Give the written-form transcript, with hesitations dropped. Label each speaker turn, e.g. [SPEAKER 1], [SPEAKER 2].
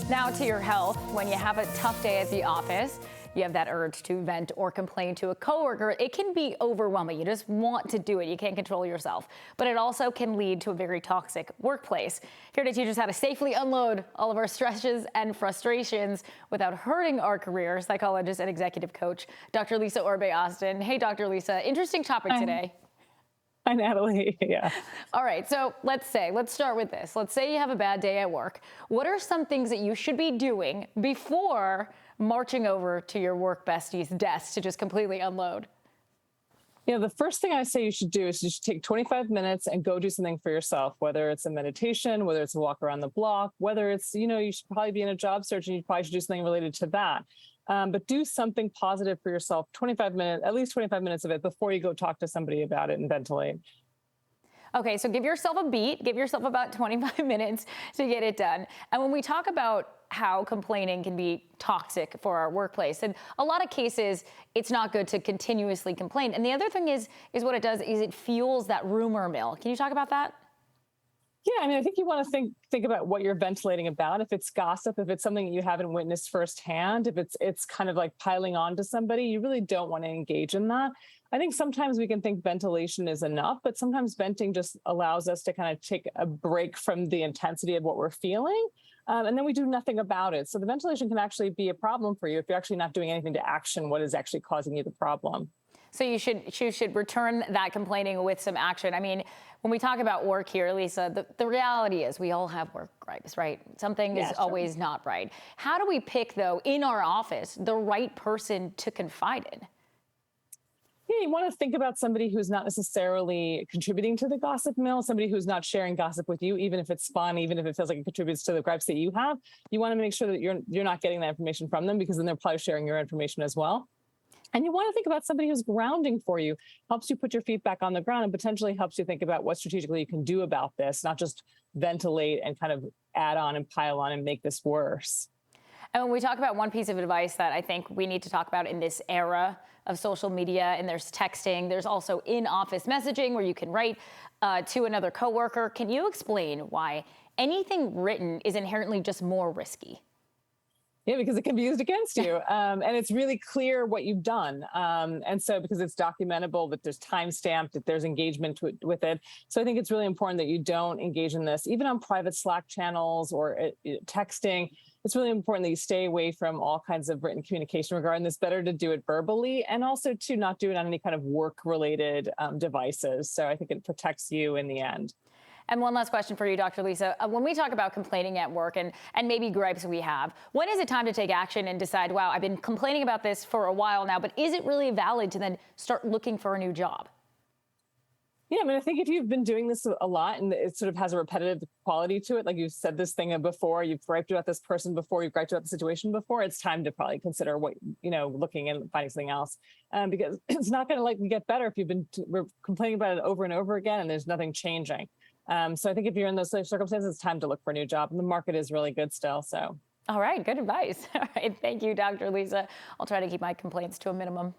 [SPEAKER 1] Now to your health. When you have a tough day at the office, you have that urge to vent or complain to a coworker. It can be overwhelming. You just want to do it. You can't control yourself. But it also can lead to a very toxic workplace. Here to teach us how to safely unload all of our stresses and frustrations without hurting our career, psychologist and executive coach, Dr. Lisa Orbe-Austin. Hey, Dr. Lisa, interesting topic today.
[SPEAKER 2] Hi, Natalie. Yeah.
[SPEAKER 1] All right. So let's start with this. Let's say you have a bad day at work. What are some things that you should be doing before marching over to your work bestie's desk to just completely unload?
[SPEAKER 2] Yeah, the first thing I say you should do is you should take 25 minutes and go do something for yourself, whether it's a meditation, whether it's a walk around the block, whether it's, you should probably be in a job search and you probably should do something related to that. But do something positive for yourself, 25 minutes, at least 25 minutes of it before you go talk to somebody about it and ventilate.
[SPEAKER 1] Okay, so give yourself a beat, give yourself about 25 minutes to get it done. And when we talk about how complaining can be toxic for our workplace, in a lot of cases, it's not good to continuously complain. And the other thing is what it does is it fuels that rumor mill. Can you talk about that?
[SPEAKER 2] Yeah, I mean, I think you want to think about what you're ventilating about. If it's gossip, if it's something that you haven't witnessed firsthand, if it's kind of like piling on to somebody, you really don't want to engage in that. I think sometimes we can think ventilation is enough, but sometimes venting just allows us to kind of take a break from the intensity of what we're feeling. And then we do nothing about it. So the ventilation can actually be a problem for you if you're actually not doing anything to action what is actually causing you the problem.
[SPEAKER 1] So you should return that complaining with some action. I mean, when we talk about work here, Lisa, the reality is we all have work gripes, right? Something is always not right. How do we pick, though, in our office, the right person to confide in?
[SPEAKER 2] Yeah, you want to think about somebody who's not necessarily contributing to the gossip mill, somebody who's not sharing gossip with you, even if it's fun, even if it feels like it contributes to the gripes that you have. You want to make sure that you're not getting that information from them, because then they're probably sharing your information as well. And you want to think about somebody who's grounding for you, helps you put your feet back on the ground, and potentially helps you think about what strategically you can do about this, not just ventilate and kind of add on and pile on and make this worse.
[SPEAKER 1] And when we talk about one piece of advice that I think we need to talk about in this era of social media, and there's texting, there's also in-office messaging where you can write to another coworker. Can you explain why anything written is inherently just more risky?
[SPEAKER 2] Yeah, because it can be used against you. And it's really clear what you've done. And so because it's documentable, that there's time stamped, that there's engagement with it. So I think it's really important that you don't engage in this, even on private Slack channels or texting. It's really important that you stay away from all kinds of written communication regarding this. Better to do it verbally, and also to not do it on any kind of work-related devices. So I think it protects you in the end.
[SPEAKER 1] And one last question for you, Dr. Lisa. When we talk about complaining at work and maybe gripes we have, when is it time to take action and decide, wow, I've been complaining about this for a while now, but is it really valid to then start looking for a new job?
[SPEAKER 2] Yeah, I mean, I think if you've been doing this a lot and it sort of has a repetitive quality to it, like you've said this thing before, you've griped about this person before, you've griped about the situation before, it's time to probably consider looking and finding something else. Because it's not going to get better if you've been complaining about it over and over again and there's nothing changing. So I think if you're in those circumstances, it's time to look for a new job. And the market is really good still. So.
[SPEAKER 1] All right. Good advice. All right. Thank you, Dr. Lisa. I'll try to keep my complaints to a minimum.